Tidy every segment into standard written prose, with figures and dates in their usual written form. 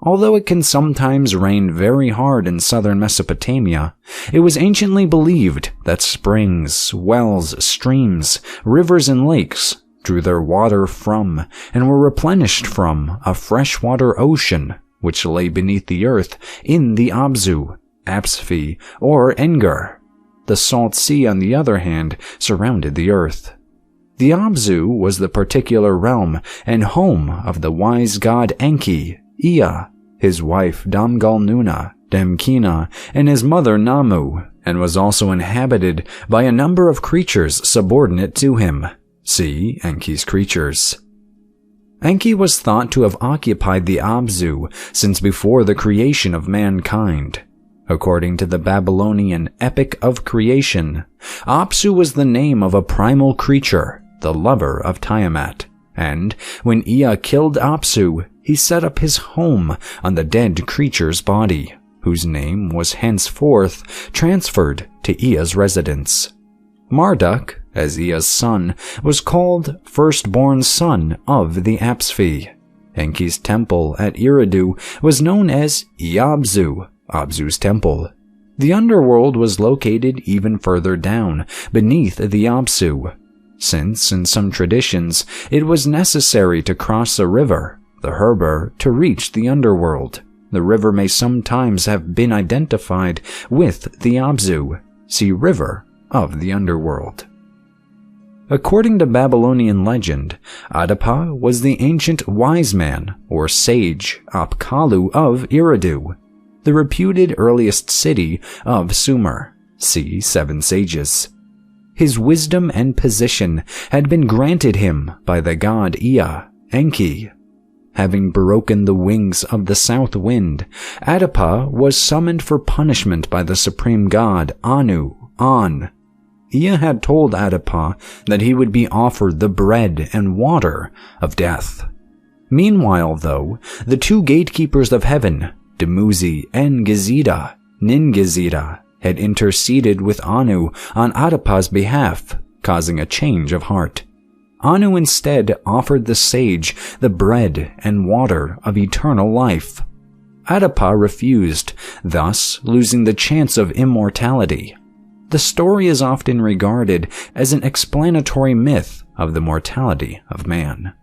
Although it can sometimes rain very hard in southern Mesopotamia, it was anciently believed that springs, wells, streams, rivers, and lakes drew their water from and were replenished from a freshwater ocean which lay beneath the earth in the Absu, Apsfi, or Engar. The salt sea, on the other hand, surrounded the earth. The Absu was the particular realm and home of the wise god Enki, Ea, his wife Damgalnuna, Damkina, and his mother Namu, and was also inhabited by a number of creatures subordinate to him. See Enki's creatures. Enki was thought to have occupied the Absu since before the creation of mankind. According to the Babylonian Epic of Creation, Apsu was the name of a primal creature, the lover of Tiamat, and when Ea killed Apsu, he set up his home on the dead creature's body, whose name was henceforth transferred to Ea's residence. Marduk, as Ea's son, was called firstborn son of the Apsfi. Enki's temple at Eridu was known as Eabzu, Absu's temple. The underworld was located even further down, beneath the Absu, since in some traditions it was necessary to cross a river, the Herber, to reach the underworld. The river may sometimes have been identified with the Absu. See River of the Underworld. According to Babylonian legend, Adapa was the ancient wise man or sage Apkallu of Eridu, the reputed earliest city of Sumer. See Seven Sages. His wisdom and position had been granted him by the god Ea, Enki. Having broken the wings of the south wind, Adapa was summoned for punishment by the supreme god Anu, An. Ea had told Adapa that he would be offered the bread and water of death. Meanwhile, though, the two gatekeepers of heaven, Dumuzi and Gizida, Ningizida, had interceded with Anu on Adapa's behalf, causing a change of heart. Anu instead offered the sage the bread and water of eternal life. Adapa refused, thus losing the chance of immortality. The story is often regarded as an explanatory myth of the mortality of man.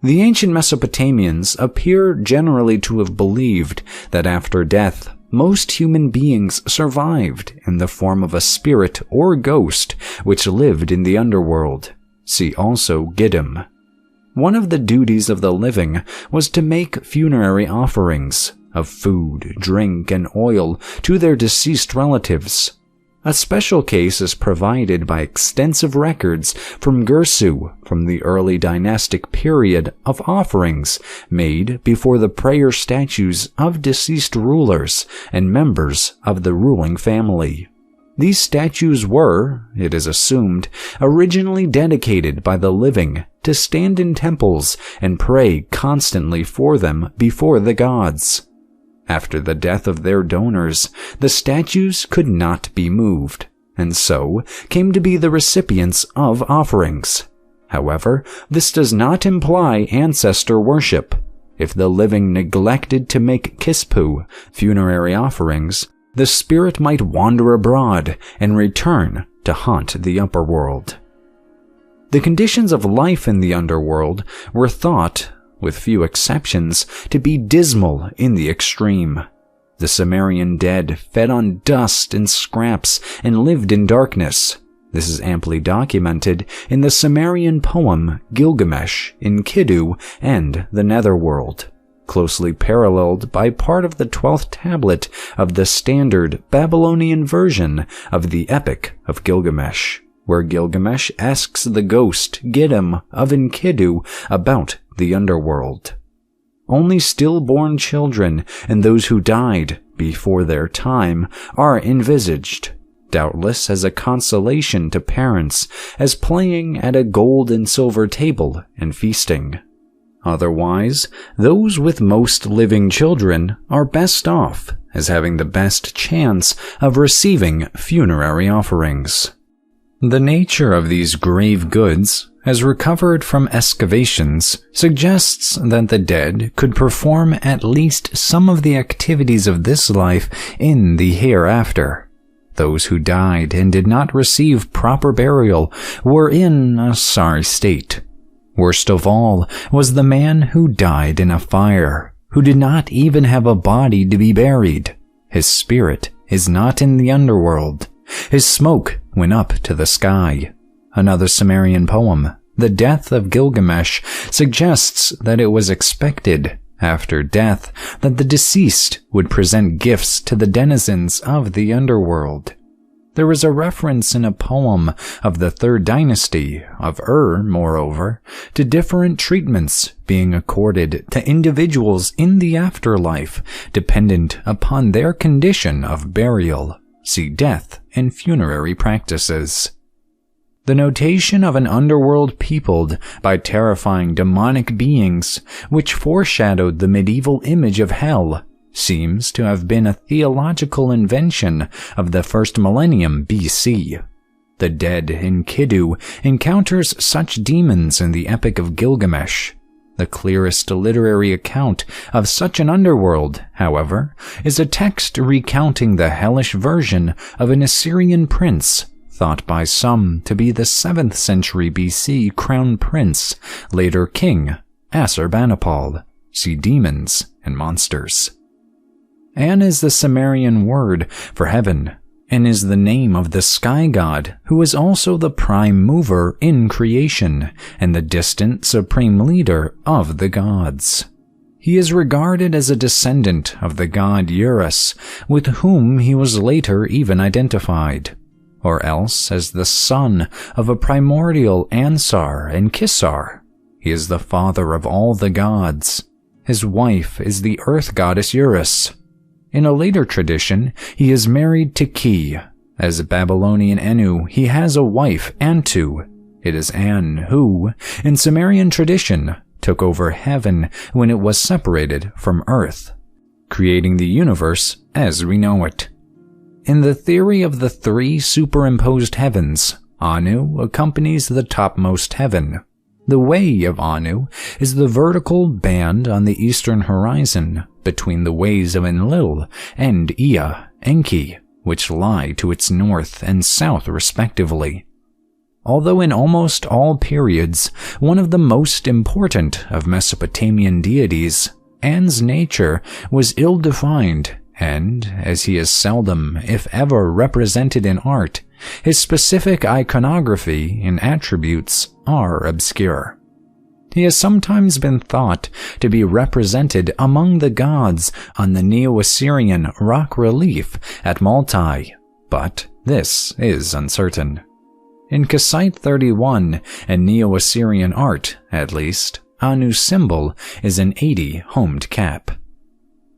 The ancient Mesopotamians appear generally to have believed that after death, most human beings survived in the form of a spirit or ghost which lived in the underworld. See also Giddim. One of the duties of the living was to make funerary offerings of food, drink, and oil to their deceased relatives. A special case is provided by extensive records from Gursu from the early dynastic period of offerings made before the prayer statues of deceased rulers and members of the ruling family. These statues were, it is assumed, originally dedicated by the living to stand in temples and pray constantly for them before the gods. After the death of their donors, the statues could not be moved, and so came to be the recipients of offerings. However, this does not imply ancestor worship. If the living neglected to make kispu, funerary offerings, the spirit might wander abroad and return to haunt the upper world. The conditions of life in the underworld were thought, with few exceptions, to be dismal in the extreme. The Sumerian dead fed on dust and scraps and lived in darkness. This is amply documented in the Sumerian poem Gilgamesh, Enkidu, and the Netherworld, closely paralleled by part of the 12th tablet of the standard Babylonian version of the Epic of Gilgamesh, where Gilgamesh asks the ghost Giddim of Enkidu about the underworld. Only stillborn children and those who died before their time are envisaged, doubtless as a consolation to parents, as playing at a gold and silver table and feasting. Otherwise, those with most living children are best off as having the best chance of receiving funerary offerings. The nature of these grave goods, as recovered from excavations, suggests that the dead could perform at least some of the activities of this life in the hereafter. Those who died and did not receive proper burial were in a sorry state. Worst of all was the man who died in a fire, who did not even have a body to be buried. His spirit is not in the underworld. His smoke went up to the sky. Another Sumerian poem, The Death of Gilgamesh, suggests that it was expected, after death, that the deceased would present gifts to the denizens of the underworld. There is a reference in a poem of the Third Dynasty of moreover, to different treatments being accorded to individuals in the afterlife, dependent upon their condition of burial. See death and funerary practices. The notation of an underworld peopled by terrifying demonic beings, which foreshadowed the medieval image of hell, seems to have been a theological invention of the first millennium BC. The dead Enkidu encounters such demons in the Epic of Gilgamesh. The clearest literary account of such an underworld, however, is a text recounting the hellish version of an Assyrian prince, thought by some to be the 7th century BC crown prince, later king, Assurbanipal. See Demons and Monsters. An is the Sumerian word for heaven, and is the name of the sky god who is also the prime mover in creation and the distant supreme leader of the gods. He is regarded as a descendant of the god Urus, with whom he was later even identified, or else as the son of a primordial Ansar and Kissar. He is the father of all the gods. His wife is the earth goddess Urus. In a later tradition, he is married to Ki. As a Babylonian Enu, he has a wife, Antu. It is An who, in Sumerian tradition, took over heaven when it was separated from earth, creating the universe as we know it. In the theory of the 3 superimposed heavens, Anu accompanies the topmost heaven. The way of Anu is the vertical band on the eastern horizon between the ways of Enlil and Ea, Enki, which lie to its north and south respectively. Although in almost all periods one of the most important of Mesopotamian deities, An's nature was ill-defined, and, as he is seldom, if ever, represented in art, his specific iconography and attributes are obscure. He has sometimes been thought to be represented among the gods on the Neo-Assyrian rock relief at Maltai, but this is uncertain. In Kassite 31 and Neo-Assyrian art, at least, Anu's symbol is an 80-homed cap.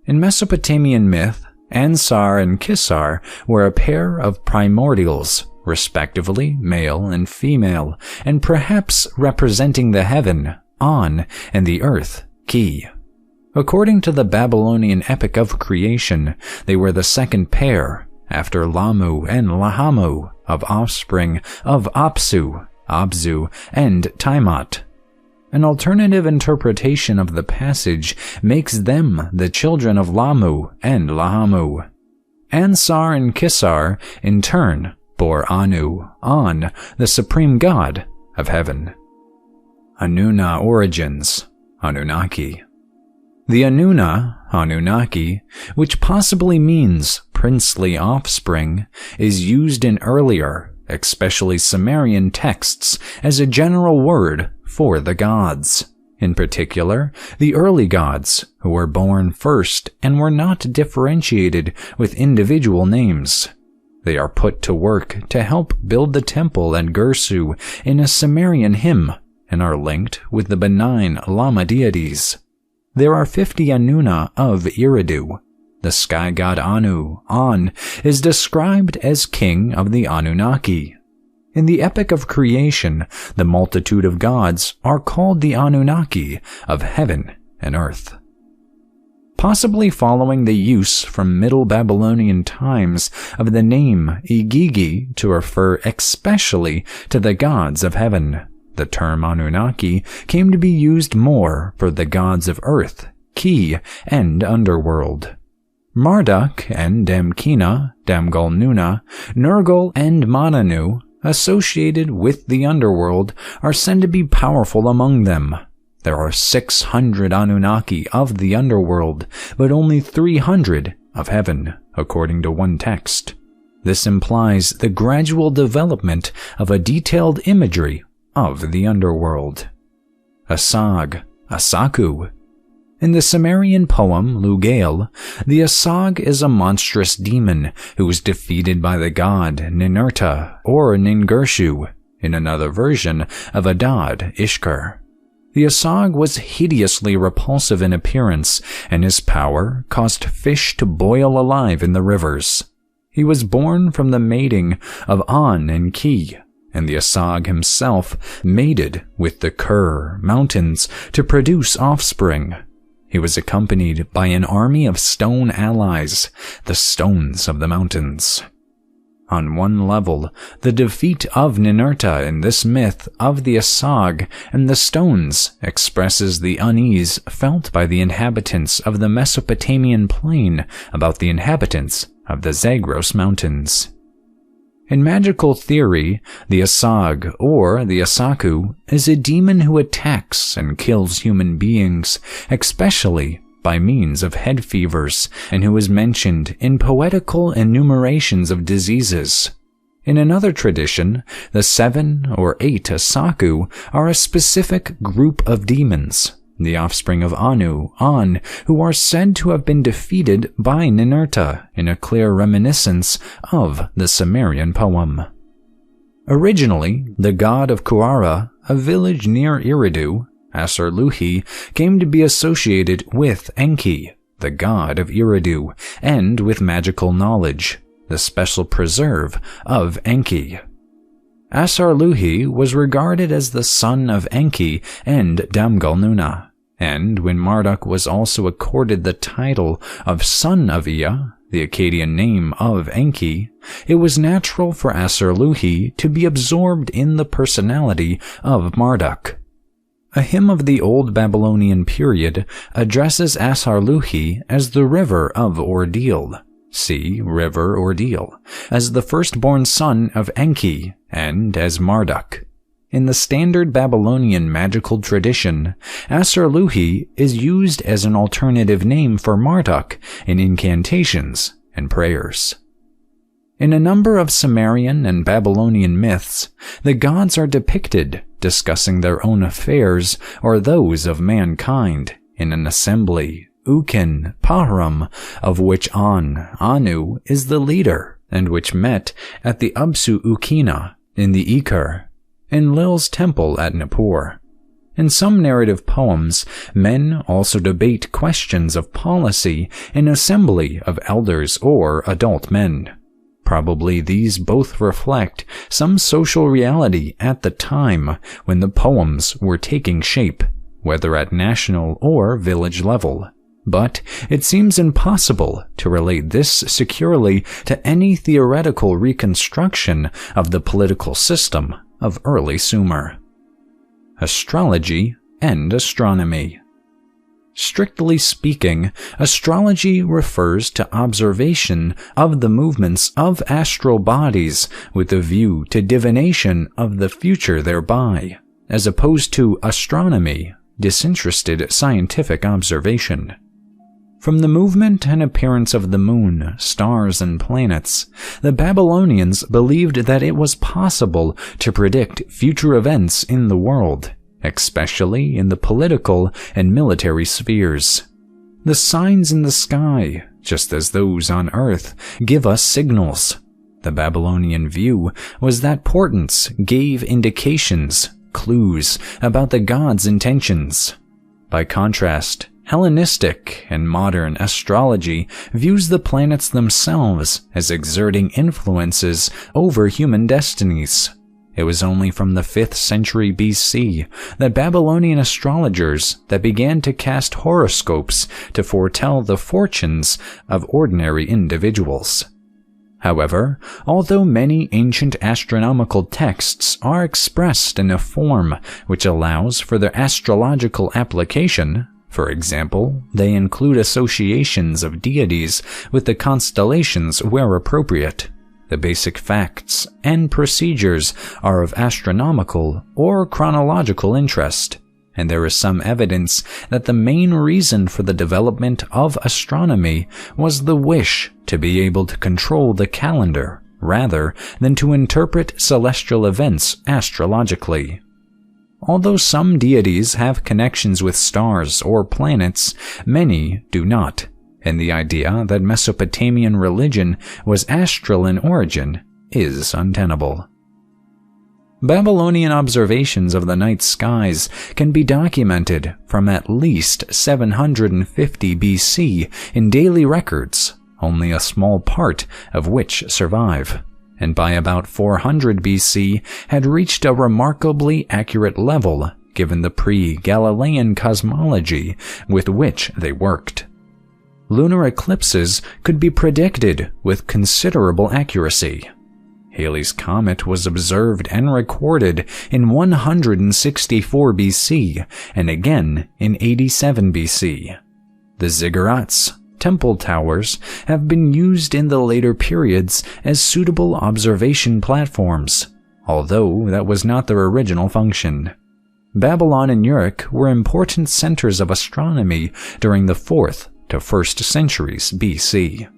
In Mesopotamian myth, Ansar and Kissar were a pair of primordials, respectively male and female, and perhaps representing the heaven, An, and the earth, Ki. According to the Babylonian Epic of Creation, they were the second pair, after Lamu and Lahamu, of offspring of Absu, Abzu, and Tiamat. An alternative interpretation of the passage makes them the children of Lamu and Lahamu. Ansar and Kissar, in turn, bore Anu, An, the supreme god of heaven. Anuna origins, Anunnaki. The Anuna, Anunnaki, which possibly means princely offspring, is used in earlier, especially Sumerian texts as a general word for the gods. In particular, the early gods, who were born first and were not differentiated with individual names. They are put to work to help build the temple at Gersu in a Sumerian hymn and are linked with the benign Lama deities. There are 50 Anuna of Eridu. The sky god Anu, An, is described as king of the Anunnaki. In the Epic of Creation, the multitude of gods are called the Anunnaki of heaven and earth. possibly following the use from Middle Babylonian times of the name Igigi to refer especially to the gods of heaven. The term Anunnaki came to be used more for the gods of earth, Ki, and underworld. Marduk and Damkina, Damgalnuna, Nergal, and Mananu, associated with the underworld, are said to be powerful among them. There are 600 Anunnaki of the underworld, but only 300 of heaven, according to one text. This implies the gradual development of a detailed imagery of the underworld. Asag, Asaku. In the Sumerian poem Lugail, the Asag is a monstrous demon who was defeated by the god Ninurta or Ningirshu, in another version of Adad Ishkar. The Asag was hideously repulsive in appearance, and his power caused fish to boil alive in the rivers. He was born from the mating of An and Ki, and the Asag himself mated with the Kur mountains to produce offspring. He was accompanied by an army of stone allies, the stones of the mountains. On one level, the defeat of Ninurta in this myth of the Asag and the stones expresses the unease felt by the inhabitants of the Mesopotamian plain about the inhabitants of the Zagros Mountains. In magical theory, the Asag, or the Asaku, is a demon who attacks and kills human beings, especially by means of head fevers, and who is mentioned in poetical enumerations of diseases. In another tradition, the 7 or 8 Asaku are a specific group of demons, the offspring of Anu, An, who are said to have been defeated by Ninurta in a clear reminiscence of the Sumerian poem. Originally, the god of Kuara, a village near Eridu, Asarluhi, came to be associated with Enki, the god of Eridu, and with magical knowledge, the special preserve of Enki. Asarluhi was regarded as the son of Enki and Damgalnuna, and when Marduk was also accorded the title of son of Ea, the Akkadian name of Enki, it was natural for Asarluhi to be absorbed in the personality of Marduk. A hymn of the Old Babylonian period addresses Asarluhi as the river of ordeal, see River Ordeal, as the firstborn son of Enki and as Marduk. In the standard Babylonian magical tradition, Asarluhi is used as an alternative name for Marduk in incantations and prayers. In a number of Sumerian and Babylonian myths, the gods are depicted discussing their own affairs or those of mankind in an assembly, Ukin, Pahram, of which Anu, is the leader, and which met at the Absu Ukina in the Ikar, in Lil's temple at Nippur. In some narrative poems, men also debate questions of policy in assembly of elders or adult men. Probably these both reflect some social reality at the time when the poems were taking shape, whether at national or village level. But it seems impossible to relate this securely to any theoretical reconstruction of the political system of early Sumer. Astrology and astronomy. Strictly speaking, astrology refers to observation of the movements of astral bodies with a view to divination of the future thereby, as opposed to astronomy, disinterested scientific observation. From the movement and appearance of the moon, stars, and planets, the Babylonians believed that it was possible to predict future events in the world, especially in the political and military spheres. The signs in the sky, just as those on Earth, give us signals. The Babylonian view was that portents gave indications, clues about the gods' intentions. By contrast, Hellenistic and modern astrology views the planets themselves as exerting influences over human destinies. It was only from the 5th century BC that Babylonian astrologers that began to cast horoscopes to foretell the fortunes of ordinary individuals. However, although many ancient astronomical texts are expressed in a form which allows for their astrological application, for example, they include associations of deities with the constellations where appropriate, the basic facts and procedures are of astronomical or chronological interest, and there is some evidence that the main reason for the development of astronomy was the wish to be able to control the calendar rather than to interpret celestial events astrologically. Although some deities have connections with stars or planets, many do not, and the idea that Mesopotamian religion was astral in origin is untenable. Babylonian observations of the night skies can be documented from at least 750 BC in daily records, only a small part of which survive, and by about 400 BC had reached a remarkably accurate level given the pre-Galilean cosmology with which they worked. Lunar eclipses could be predicted with considerable accuracy. Halley's Comet was observed and recorded in 164 BC and again in 87 BC. The ziggurats, temple towers, have been used in the later periods as suitable observation platforms, although that was not their original function. Babylon and Uruk were important centers of astronomy during the 4th to 1st centuries BC.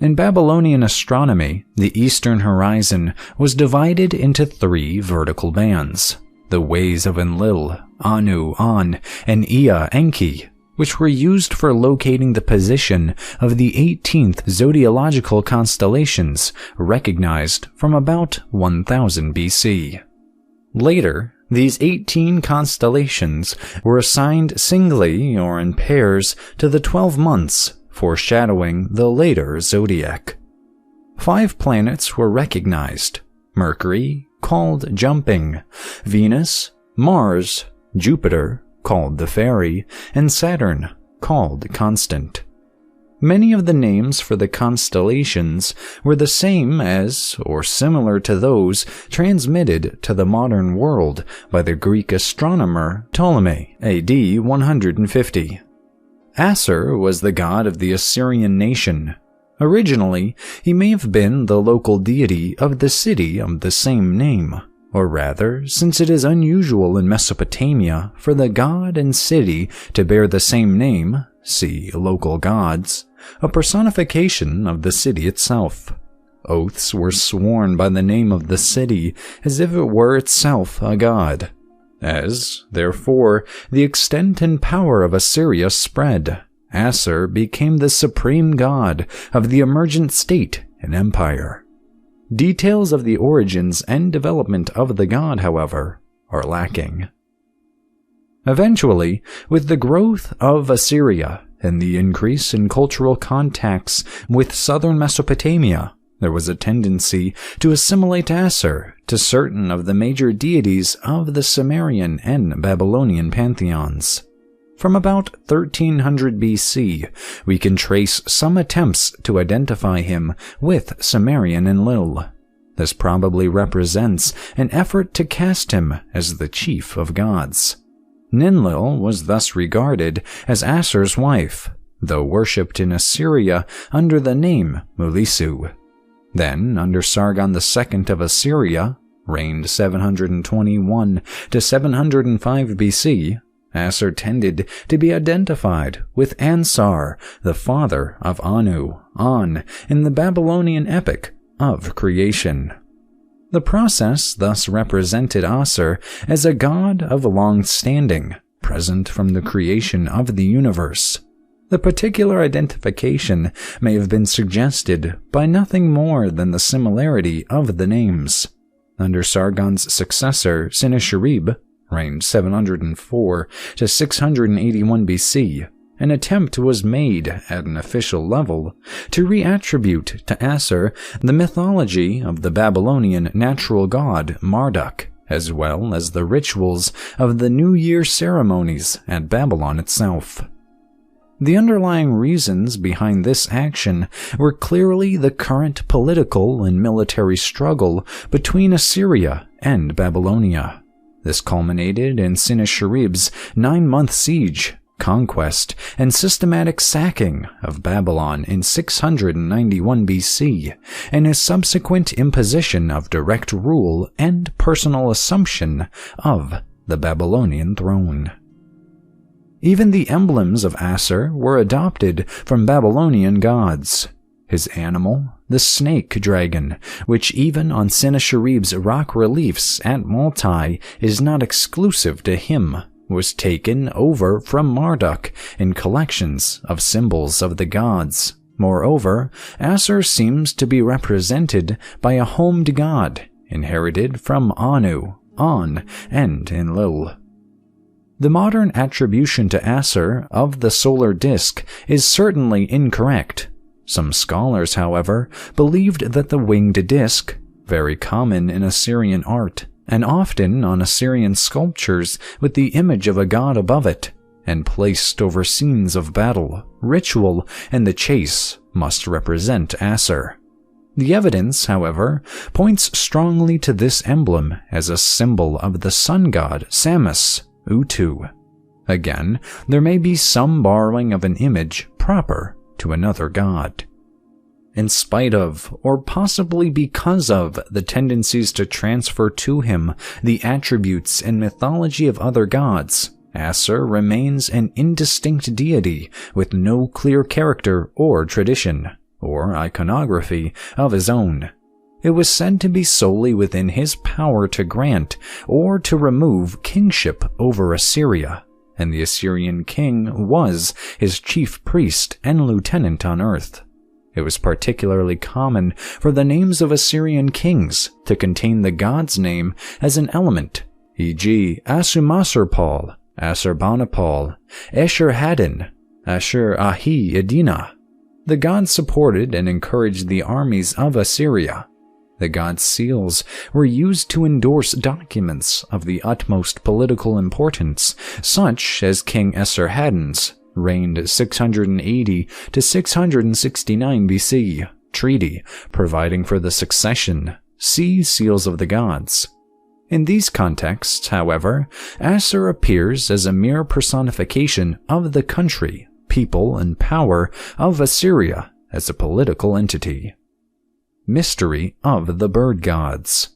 In Babylonian astronomy, the eastern horizon was divided into 3 vertical bands, the ways of Enlil, Anu, An, and Ea, Enki, which were used for locating the position of the 18th zodiacal constellations recognized from about 1000 BC. Later, these 18 constellations were assigned singly or in pairs to the 12 months, foreshadowing the later zodiac. 5 planets were recognized: Mercury, called Jumping, Venus, Mars, Jupiter, called the Fairy, and Saturn, called Constant. Many of the names for the constellations were the same as, or similar to those transmitted to the modern world by the Greek astronomer Ptolemy, AD 150. Asur was the god of the Assyrian nation. Originally, he may have been the local deity of the city of the same name, or rather, since it is unusual in Mesopotamia for the god and city to bear the same name, see local gods, a personification of the city itself. Oaths were sworn by the name of the city as if it were itself a god. As, therefore, the extent and power of Assyria spread, Asur became the supreme god of the emergent state and empire. Details of the origins and development of the god, however, are lacking. Eventually, with the growth of Assyria and the increase in cultural contacts with southern Mesopotamia, there was a tendency to assimilate Asur to certain of the major deities of the Sumerian and Babylonian pantheons. From about 1300 BC, we can trace some attempts to identify him with Sumerian Enlil. This probably represents an effort to cast him as the chief of gods. Ninlil was thus regarded as Asur's wife, though worshipped in Assyria under the name Mulisu. Then, under Sargon II of Assyria, reigned 721 to 705 BC, Asur tended to be identified with Ansar, the father of Anu, An, in the Babylonian epic of creation. The process thus represented Asur as a god of long standing, present from the creation of the universe. The particular identification may have been suggested by nothing more than the similarity of the names. Under Sargon's successor, Sennacherib, reigned 704 to 681 BC, an attempt was made at an official level to reattribute to Aser the mythology of the Babylonian natural god Marduk, as well as the rituals of the New Year ceremonies at Babylon itself. The underlying reasons behind this action were clearly the current political and military struggle between Assyria and Babylonia. This culminated in Sennacherib's 9-month siege, conquest, and systematic sacking of Babylon in 691 BC, and his subsequent imposition of direct rule and personal assumption of the Babylonian throne. Even the emblems of Aser were adopted from Babylonian gods. His animal, the snake dragon, which even on Sennacherib's rock reliefs at Maltai is not exclusive to him, was taken over from Marduk in collections of symbols of the gods. Moreover, Aser seems to be represented by a homed god, inherited from Anu, An, and Enlil. The modern attribution to Aser of the solar disk is certainly incorrect. Some scholars, however, believed that the winged disk, very common in Assyrian art, and often on Assyrian sculptures with the image of a god above it, and placed over scenes of battle, ritual, and the chase, must represent Aser. The evidence, however, points strongly to this emblem as a symbol of the sun god Samus, Utu. Again, there may be some borrowing of an image proper to another god. In spite of, or possibly because of, the tendencies to transfer to him the attributes and mythology of other gods, Aser remains an indistinct deity with no clear character or tradition, or iconography of his own. It was said to be solely within his power to grant or to remove kingship over Assyria, and the Assyrian king was his chief priest and lieutenant on earth. It was particularly common for the names of Assyrian kings to contain the god's name as an element, e.g. Ashurbanipal, Ashurbanipal, Esarhaddon, Ashur-ahi-Edina. The god supported and encouraged the armies of Assyria. The god's seals were used to endorse documents of the utmost political importance, such as King Esarhaddon's, reigned 680 to 669 BC, treaty providing for the succession, see Seals of the Gods. In these contexts, however, Aser appears as a mere personification of the country, people, and power of Assyria as a political entity. Mystery of the Bird Gods.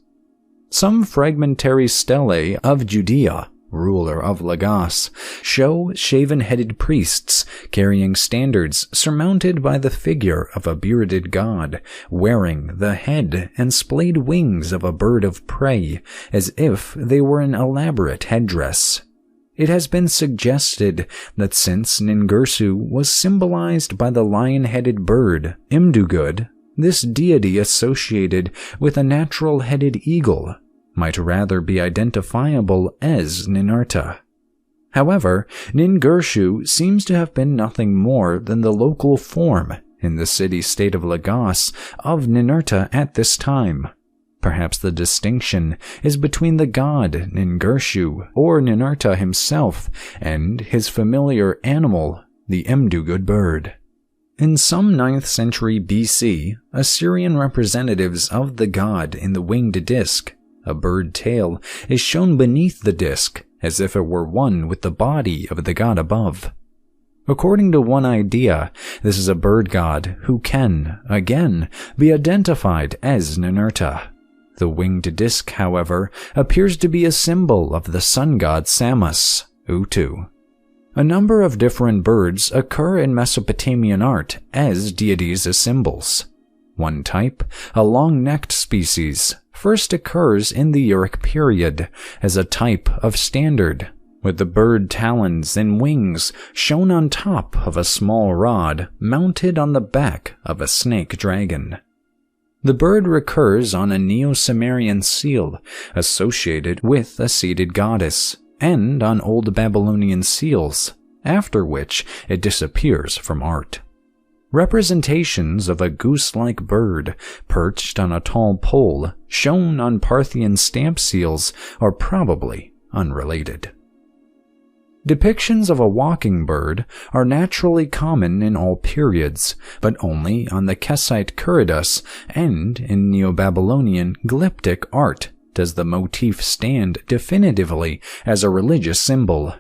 Some fragmentary stelae of Judea, ruler of Lagos, show shaven-headed priests carrying standards surmounted by the figure of a bearded god, wearing the head and splayed wings of a bird of prey, as if they were an elaborate headdress. It has been suggested that since Ningirsu was symbolized by the lion-headed bird, Imdugud, this deity associated with a natural-headed eagle might rather be identifiable as Ninurta. However, Ningirsu seems to have been nothing more than the local form in the city-state of Lagos of Ninurta at this time. Perhaps the distinction is between the god Ningirsu or Ninurta himself and his familiar animal, the Imdugud bird. In some 9th century BC, Assyrian representatives of the god in the winged disk, a bird tail, is shown beneath the disk as if it were one with the body of the god above. According to one idea, this is a bird god who can, again, be identified as Ninurta. The winged disk, however, appears to be a symbol of the sun god Samus, Utu. A number of different birds occur in Mesopotamian art as deities as symbols. One type, a long-necked species, first occurs in the Uruk period as a type of standard, with the bird talons and wings shown on top of a small rod mounted on the back of a snake dragon. The bird recurs on a Neo-Sumerian seal associated with a seated goddess, and on Old Babylonian seals, after which it disappears from art. Representations of a goose-like bird perched on a tall pole shown on Parthian stamp seals are probably unrelated. Depictions of a walking bird are naturally common in all periods, but only on the Kassite Kuridus and in Neo-Babylonian glyptic art does the motif stand definitively as a religious symbol.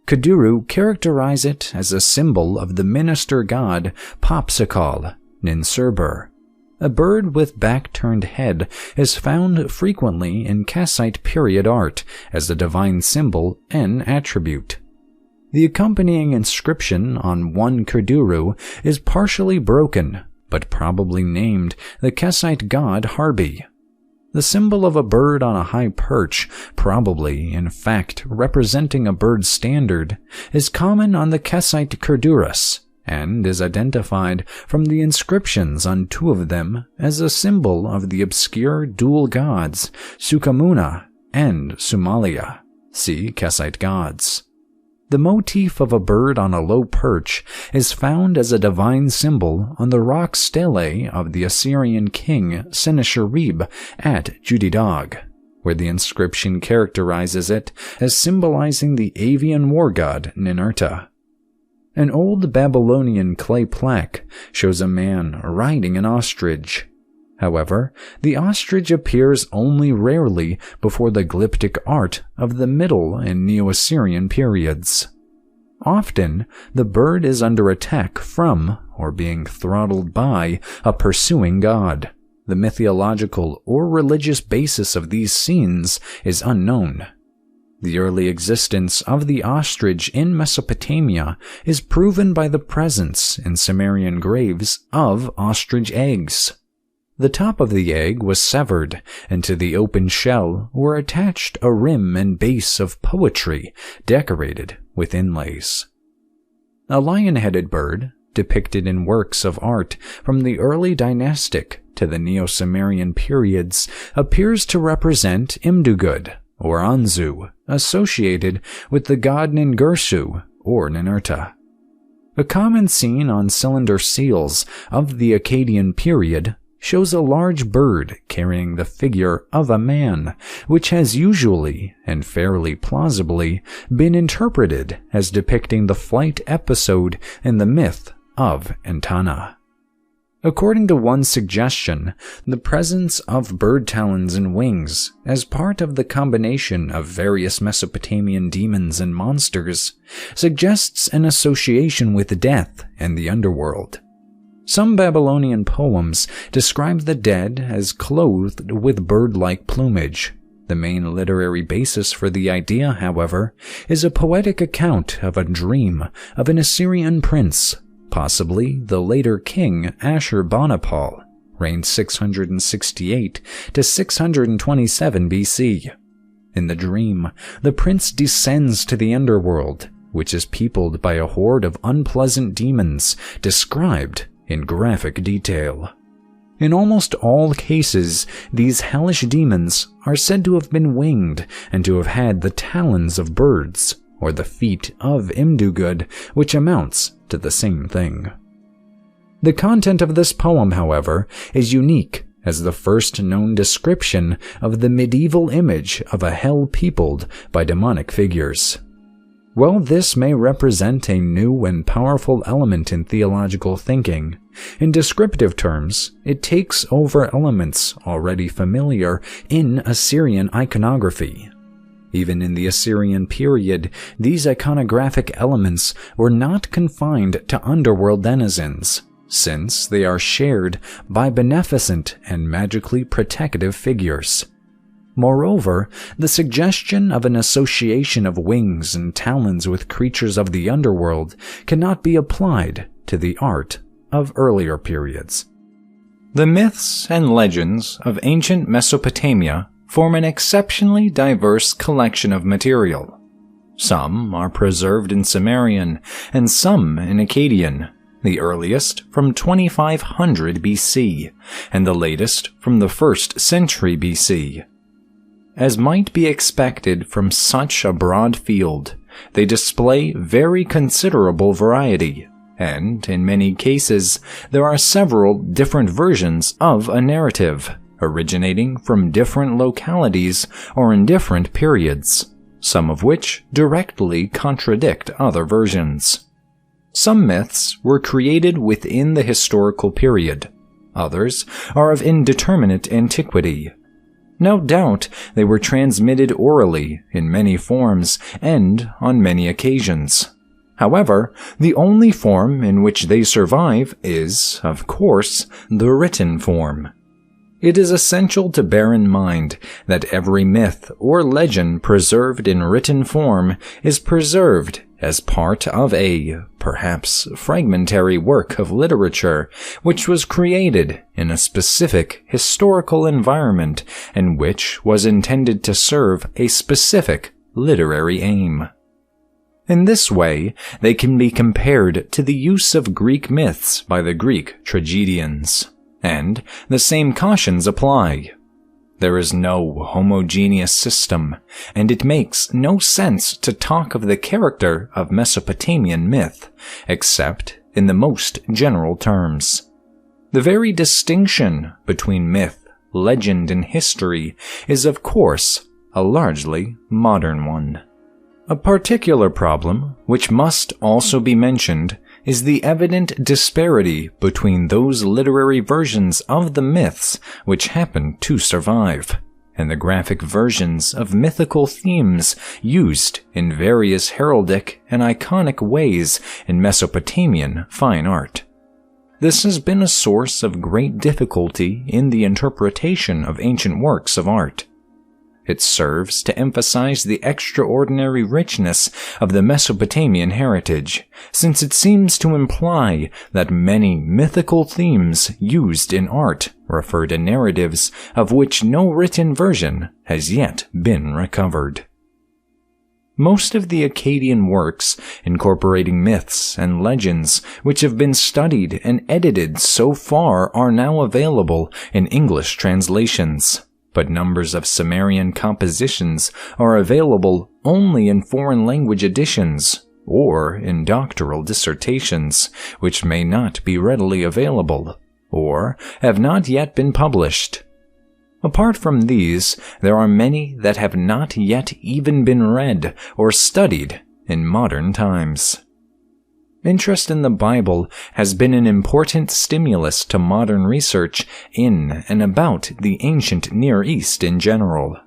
Kuduru characterize it as a symbol of the minister god Popsicle, Ninsurber. A bird with back-turned head is found frequently in Kassite period art as a divine symbol and attribute. The accompanying inscription on one Kuduru is partially broken, but probably named the Kassite god Harbi. The symbol of a bird on a high perch, probably in fact representing a bird standard, is common on the Kassite Kudurus and is identified from the inscriptions on two of them as a symbol of the obscure dual gods Sukamuna and Sumalia. See Kassite gods. The motif of a bird on a low perch is found as a divine symbol on the rock stele of the Assyrian king Sennacherib at Judidog, where the inscription characterizes it as symbolizing the avian war god Ninurta. An old Babylonian clay plaque shows a man riding an ostrich. However, the ostrich appears only rarely before the glyptic art of the Middle and Neo-Assyrian periods. Often, the bird is under attack from, or being throttled by, a pursuing god. The mythological or religious basis of these scenes is unknown. The early existence of the ostrich in Mesopotamia is proven by the presence in Sumerian graves of ostrich eggs. The top of the egg was severed, and to the open shell were attached a rim and base of poetry decorated with inlays. A lion-headed bird, depicted in works of art from the early dynastic to the Neo-Sumerian periods, appears to represent Imdugud, or Anzu, associated with the god Ningirsu, or Ninurta. A common scene on cylinder seals of the Akkadian period shows a large bird carrying the figure of a man, which has usually, and fairly plausibly, been interpreted as depicting the flight episode in the myth of Entana. According to one suggestion, the presence of bird talons and wings, as part of the combination of various Mesopotamian demons and monsters, suggests an association with death and the underworld. Some Babylonian poems describe the dead as clothed with bird-like plumage. The main literary basis for the idea, however, is a poetic account of a dream of an Assyrian prince, possibly the later king Ashur-banipal, reigned 668 to 627 BC. In the dream, the prince descends to the underworld, which is peopled by a horde of unpleasant demons described in graphic detail. In almost all cases, these hellish demons are said to have been winged and to have had the talons of birds, or the feet of Imdugud, which amounts to the same thing. The content of this poem, however, is unique as the first known description of the medieval image of a hell peopled by demonic figures. While this may represent a new and powerful element in theological thinking, in descriptive terms, it takes over elements already familiar in Assyrian iconography. Even in the Assyrian period, these iconographic elements were not confined to underworld denizens, since they are shared by beneficent and magically protective figures. Moreover, the suggestion of an association of wings and talons with creatures of the underworld cannot be applied to the art of earlier periods. The myths and legends of ancient Mesopotamia form an exceptionally diverse collection of material. Some are preserved in Sumerian and some in Akkadian, the earliest from 2500 BC and the latest from the 1st century BC. As might be expected from such a broad field, they display very considerable variety, and in many cases, there are several different versions of a narrative, originating from different localities or in different periods, some of which directly contradict other versions. Some myths were created within the historical period. Others are of indeterminate antiquity. No doubt they were transmitted orally in many forms and on many occasions. However, the only form in which they survive is, of course, the written form. It is essential to bear in mind that every myth or legend preserved in written form is preserved as part of a, perhaps fragmentary work of literature which was created in a specific historical environment and which was intended to serve a specific literary aim. In this way, they can be compared to the use of Greek myths by the Greek tragedians, and the same cautions apply. There is no homogeneous system, and it makes no sense to talk of the character of Mesopotamian myth, except in the most general terms. The very distinction between myth, legend, and history is, of course, a largely modern one. A particular problem, which must also be mentioned, is the evident disparity between those literary versions of the myths which happen to survive, and the graphic versions of mythical themes used in various heraldic and iconic ways in Mesopotamian fine art. This has been a source of great difficulty in the interpretation of ancient works of art. It serves to emphasize the extraordinary richness of the Mesopotamian heritage, since it seems to imply that many mythical themes used in art refer to narratives of which no written version has yet been recovered. Most of the Akkadian works incorporating myths and legends which have been studied and edited so far are now available in English translations. But numbers of Sumerian compositions are available only in foreign language editions or in doctoral dissertations, which may not be readily available or have not yet been published. Apart from these, there are many that have not yet even been read or studied in modern times. Interest in the Bible has been an important stimulus to modern research in and about the ancient Near East in general.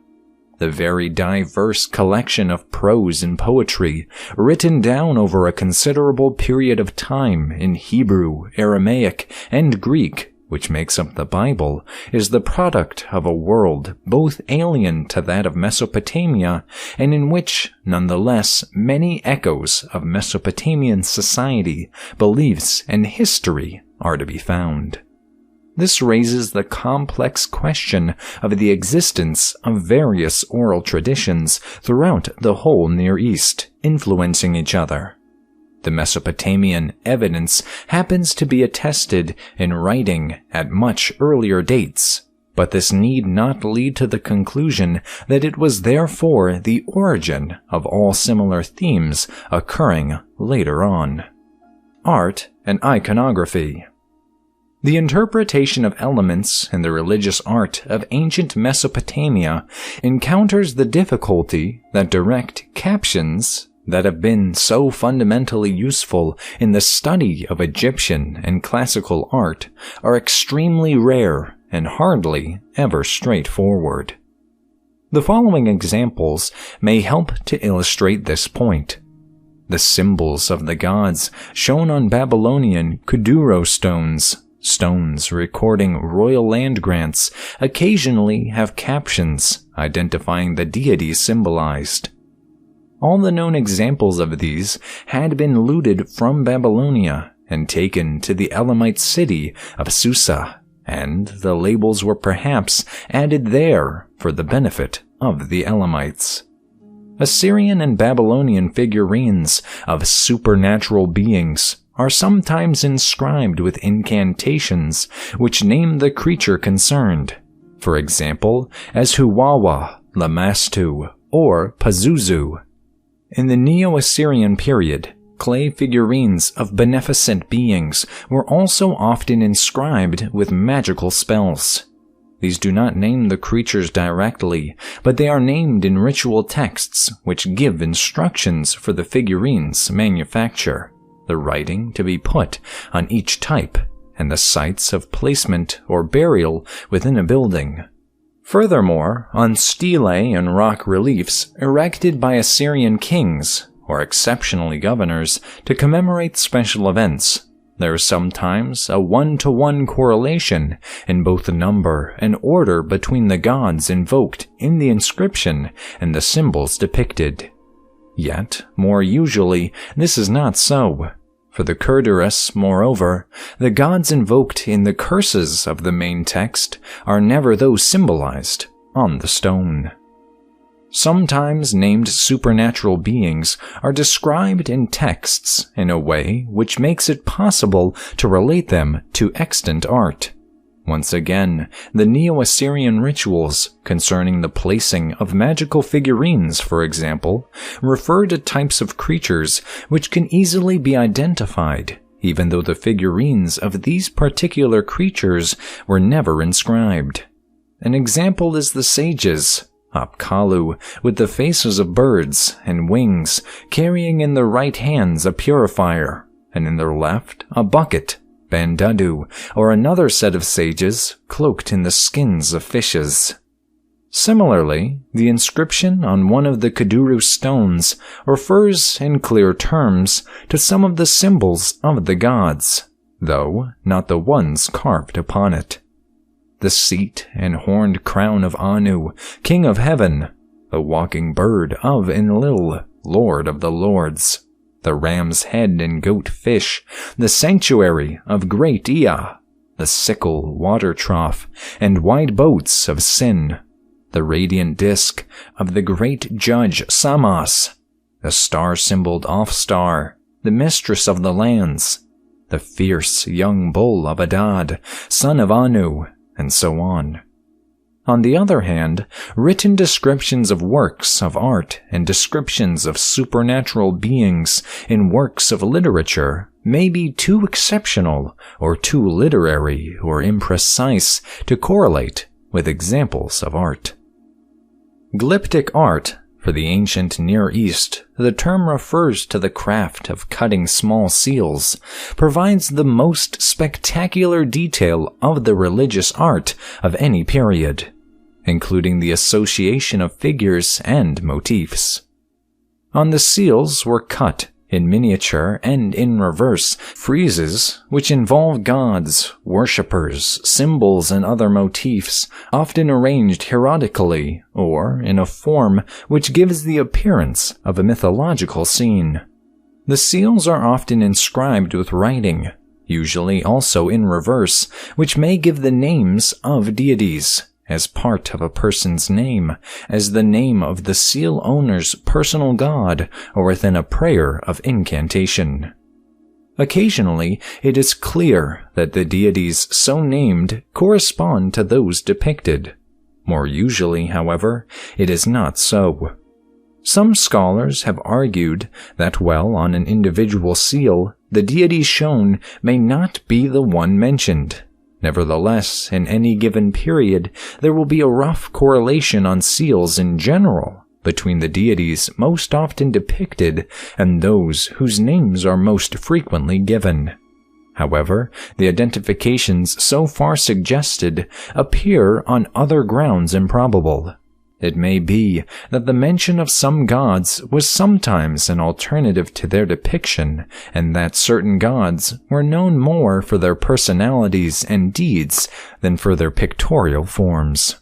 The very diverse collection of prose and poetry, written down over a considerable period of time in Hebrew, Aramaic, and Greek, which makes up the Bible, is the product of a world both alien to that of Mesopotamia and in which, nonetheless, many echoes of Mesopotamian society, beliefs, and history are to be found. This raises the complex question of the existence of various oral traditions throughout the whole Near East, influencing each other. The Mesopotamian evidence happens to be attested in writing at much earlier dates, but this need not lead to the conclusion that it was therefore the origin of all similar themes occurring later on. Art and iconography. The interpretation of elements in the religious art of ancient Mesopotamia encounters the difficulty that direct captions that have been so fundamentally useful in the study of Egyptian and classical art are extremely rare and hardly ever straightforward. The following examples may help to illustrate this point. The symbols of the gods shown on Babylonian Kuduro stones recording royal land grants, occasionally have captions identifying the deities symbolized. All the known examples of these had been looted from Babylonia and taken to the Elamite city of Susa, and the labels were perhaps added there for the benefit of the Elamites. Assyrian and Babylonian figurines of supernatural beings are sometimes inscribed with incantations which name the creature concerned, for example, as Huwawa, Lamastu, or Pazuzu. In the Neo-Assyrian period, clay figurines of beneficent beings were also often inscribed with magical spells. These do not name the creatures directly, but they are named in ritual texts which give instructions for the figurine's manufacture, the writing to be put on each type, and the sites of placement or burial within a building. Furthermore, on stelae and rock reliefs erected by Assyrian kings or exceptionally governors to commemorate special events, there is sometimes a one-to-one correlation in both the number and order between the gods invoked in the inscription and the symbols depicted. Yet, more usually, this is not so. For the Kurderus, moreover, the gods invoked in the curses of the main text are never those symbolized on the stone. Sometimes named supernatural beings are described in texts in a way which makes it possible to relate them to extant art. Once again, the Neo-Assyrian rituals concerning the placing of magical figurines, for example, refer to types of creatures which can easily be identified, even though the figurines of these particular creatures were never inscribed. An example is the sages, Apkallu, with the faces of birds and wings, carrying in their right hands a purifier, and in their left a bucket, Bandadu, or another set of sages cloaked in the skins of fishes. Similarly, the inscription on one of the Kuduru stones refers in clear terms to some of the symbols of the gods, though not the ones carved upon it. The seat and horned crown of Anu, King of Heaven, the walking bird of Enlil, Lord of the Lords, the ram's head and goat fish, the sanctuary of great Ea, the sickle, water trough, and wide boats of Sin, the radiant disk of the great judge Samos, the star-symboled off-star, the mistress of the lands, the fierce young bull of Adad, son of Anu, and so on. On the other hand, written descriptions of works of art and descriptions of supernatural beings in works of literature may be too exceptional or too literary or imprecise to correlate with examples of art. Glyptic art. For the ancient Near East, the term refers to the craft of cutting small seals, provides the most spectacular detail of the religious art of any period, including the association of figures and motifs. On the seals were cut, in miniature and in reverse, friezes which involve gods, worshippers, symbols, and other motifs, often arranged hierotically or in a form which gives the appearance of a mythological scene. The seals are often inscribed with writing, usually also in reverse, which may give the names of deities as part of a person's name, as the name of the seal owner's personal god, or within a prayer of incantation. Occasionally, it is clear that the deities so named correspond to those depicted. More usually, however, it is not so. Some scholars have argued that while on an individual seal, the deity shown may not be the one mentioned. Nevertheless, in any given period, there will be a rough correlation on seals in general between the deities most often depicted and those whose names are most frequently given. However, the identifications so far suggested appear on other grounds improbable. It may be that the mention of some gods was sometimes an alternative to their depiction, and that certain gods were known more for their personalities and deeds than for their pictorial forms.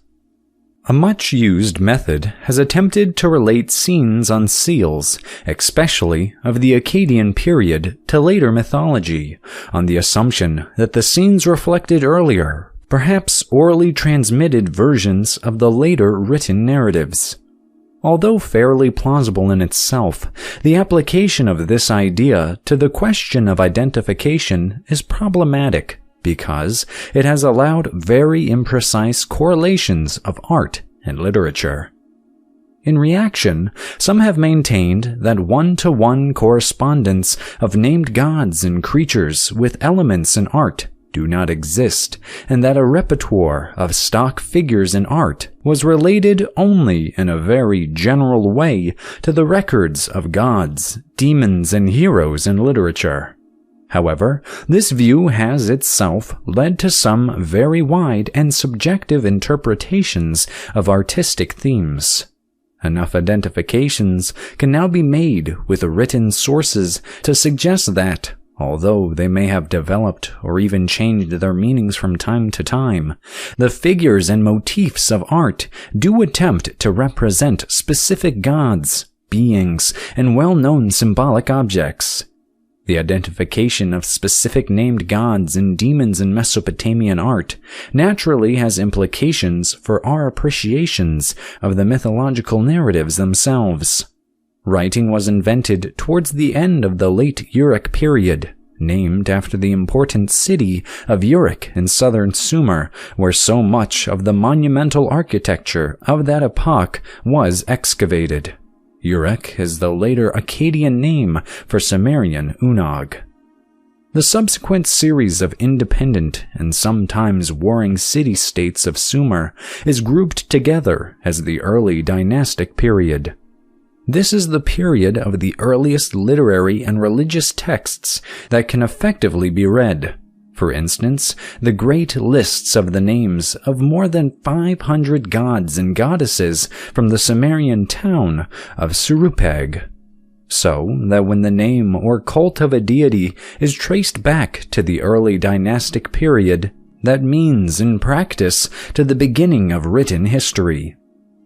A much-used method has attempted to relate scenes on seals, especially of the Akkadian period, to later mythology, on the assumption that the scenes reflected earlier, perhaps orally transmitted versions of the later written narratives. Although fairly plausible in itself, the application of this idea to the question of identification is problematic because it has allowed very imprecise correlations of art and literature. In reaction, some have maintained that one-to-one correspondence of named gods and creatures with elements in art do not exist, and that a repertoire of stock figures in art was related only in a very general way to the records of gods, demons, and heroes in literature. However, this view has itself led to some very wide and subjective interpretations of artistic themes. Enough identifications can now be made with written sources to suggest that, although they may have developed or even changed their meanings from time to time, the figures and motifs of art do attempt to represent specific gods, beings, and well-known symbolic objects. The identification of specific named gods and demons in Mesopotamian art naturally has implications for our appreciations of the mythological narratives themselves. Writing was invented towards the end of the late Uruk period, named after the important city of Uruk in southern Sumer, where so much of the monumental architecture of that epoch was excavated. Uruk is the later Akkadian name for Sumerian Unog. The subsequent series of independent and sometimes warring city-states of Sumer is grouped together as the early dynastic period. This is the period of the earliest literary and religious texts that can effectively be read. For instance, the great lists of the names of more than 500 gods and goddesses from the Sumerian town of Surupeg. So that when the name or cult of a deity is traced back to the early dynastic period, that means in practice to the beginning of written history.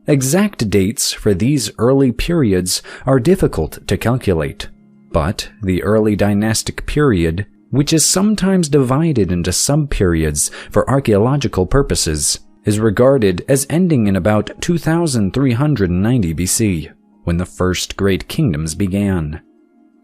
Exact dates for these early periods are difficult to calculate, but the early dynastic period, which is sometimes divided into sub-periods for archaeological purposes, is regarded as ending in about 2390 BC, when the first great kingdoms began.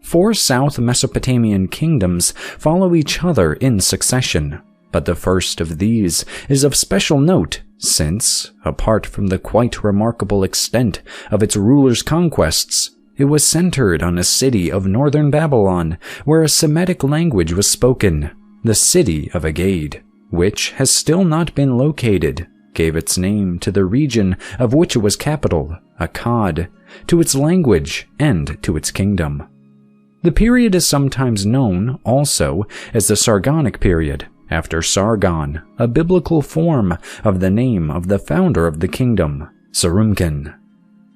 4 South Mesopotamian kingdoms follow each other in succession, but the first of these is of special note since, apart from the quite remarkable extent of its rulers' conquests, it was centered on a city of northern Babylon where a Semitic language was spoken. The city of Agade, which has still not been located, gave its name to the region of which it was capital, Akkad, to its language, and to its kingdom. The period is sometimes known also as the Sargonic period, after Sargon, a biblical form of the name of the founder of the kingdom, Sarumkin.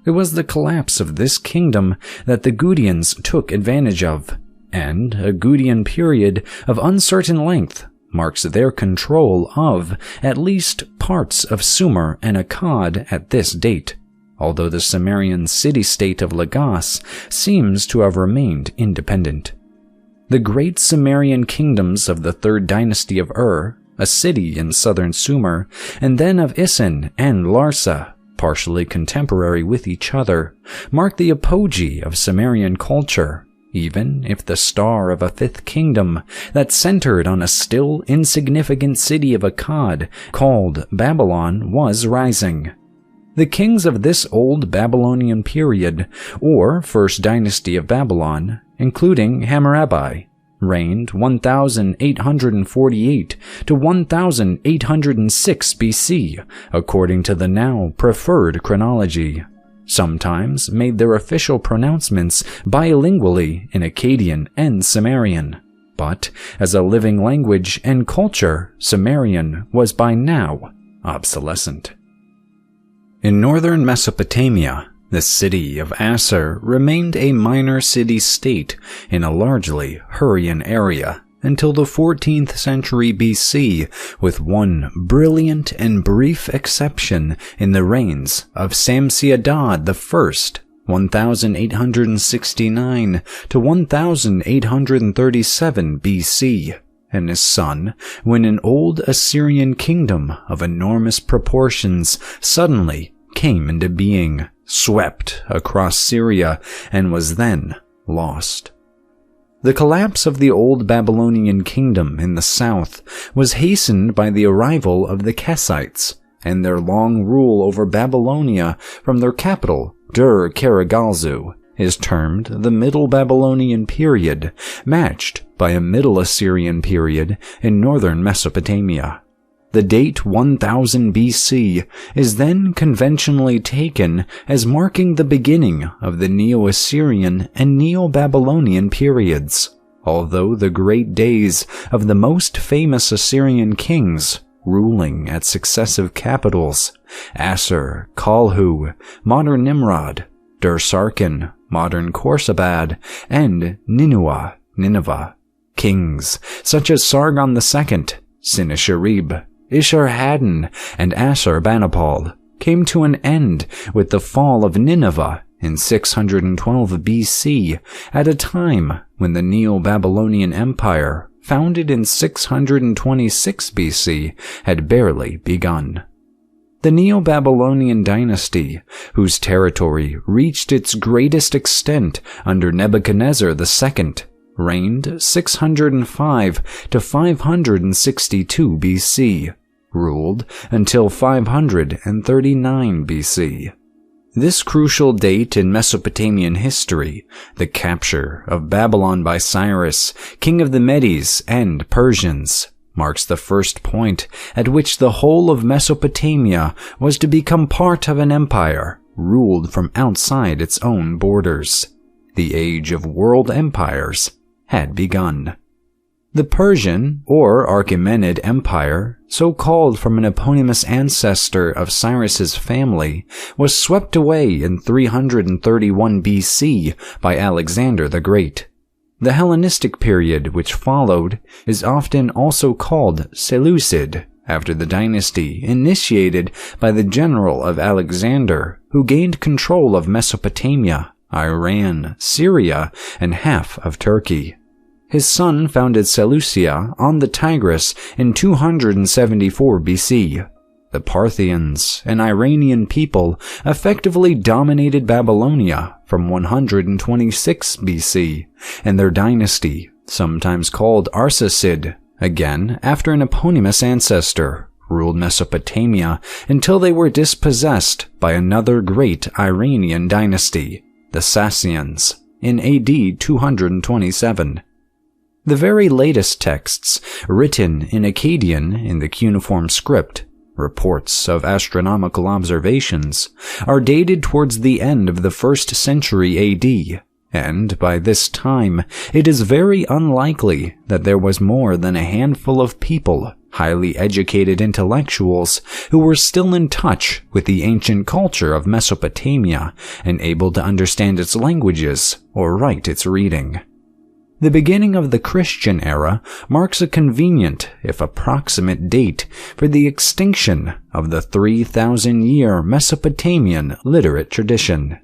It was the collapse of this kingdom that the Gudians took advantage of, and a Gudian period of uncertain length marks their control of at least parts of Sumer and Akkad at this date, although the Sumerian city-state of Lagos seems to have remained independent. The great Sumerian kingdoms of the third dynasty of Ur, a city in southern Sumer, and then of Isin and Larsa, partially contemporary with each other, mark the apogee of Sumerian culture, even if the star of a fifth kingdom that centered on a still insignificant city of Akkad called Babylon was rising. The kings of this old Babylonian period, or first dynasty of Babylon, including Hammurabi, reigned 1848 to 1806 BC, according to the now preferred chronology. Sometimes made their official pronouncements bilingually in Akkadian and Sumerian, but as a living language and culture, Sumerian was by now obsolescent. In northern Mesopotamia, the city of Assur remained a minor city-state in a largely Hurrian area until the 14th century BC, with one brilliant and brief exception in the reigns of Samsi-Adad I, 1869 to 1837 BC, and his son, when an old Assyrian kingdom of enormous proportions suddenly came into being, swept across Syria, and was then lost. The collapse of the old Babylonian kingdom in the south was hastened by the arrival of the Kassites and their long rule over Babylonia from their capital, Dur-Karagalzu, is termed the Middle Babylonian period, matched by a Middle Assyrian period in northern Mesopotamia. The date 1000 BC is then conventionally taken as marking the beginning of the Neo-Assyrian and Neo-Babylonian periods, although the great days of the most famous Assyrian kings ruling at successive capitals, Assur, Kalhu, modern Nimrod, Dur-Sarkin, modern Khorsabad, and Nineveh, kings such as Sargon II, Sennacherib, Esarhaddon, and Assurbanipal came to an end with the fall of Nineveh in 612 BC at a time when the Neo-Babylonian Empire, founded in 626 BC, had barely begun. The Neo-Babylonian dynasty, whose territory reached its greatest extent under Nebuchadnezzar II, reigned 605 to 562 BC, ruled until 539 BC. This crucial date in Mesopotamian history, the capture of Babylon by Cyrus, king of the Medes and Persians, marks the first point at which the whole of Mesopotamia was to become part of an empire ruled from outside its own borders. The age of world empires had begun. The Persian, or Achaemenid Empire, so called from an eponymous ancestor of Cyrus's family, was swept away in 331 BC by Alexander the Great. The Hellenistic period which followed is often also called Seleucid, after the dynasty initiated by the general of Alexander, who gained control of Mesopotamia, Iran, Syria, and half of Turkey. His son founded Seleucia on the Tigris in 274 BC. The Parthians, an Iranian people, effectively dominated Babylonia from 126 BC, and their dynasty, sometimes called Arsacid, again after an eponymous ancestor, ruled Mesopotamia until they were dispossessed by another great Iranian dynasty, the Sassanians, in AD 227. The very latest texts, written in Akkadian in the cuneiform script, reports of astronomical observations, are dated towards the end of the 1st century AD, and by this time it is very unlikely that there was more than a handful of people, highly educated intellectuals, who were still in touch with the ancient culture of Mesopotamia and able to understand its languages or write its reading. The beginning of the Christian era marks a convenient, if approximate, date for the extinction of the 3,000-year Mesopotamian literate tradition.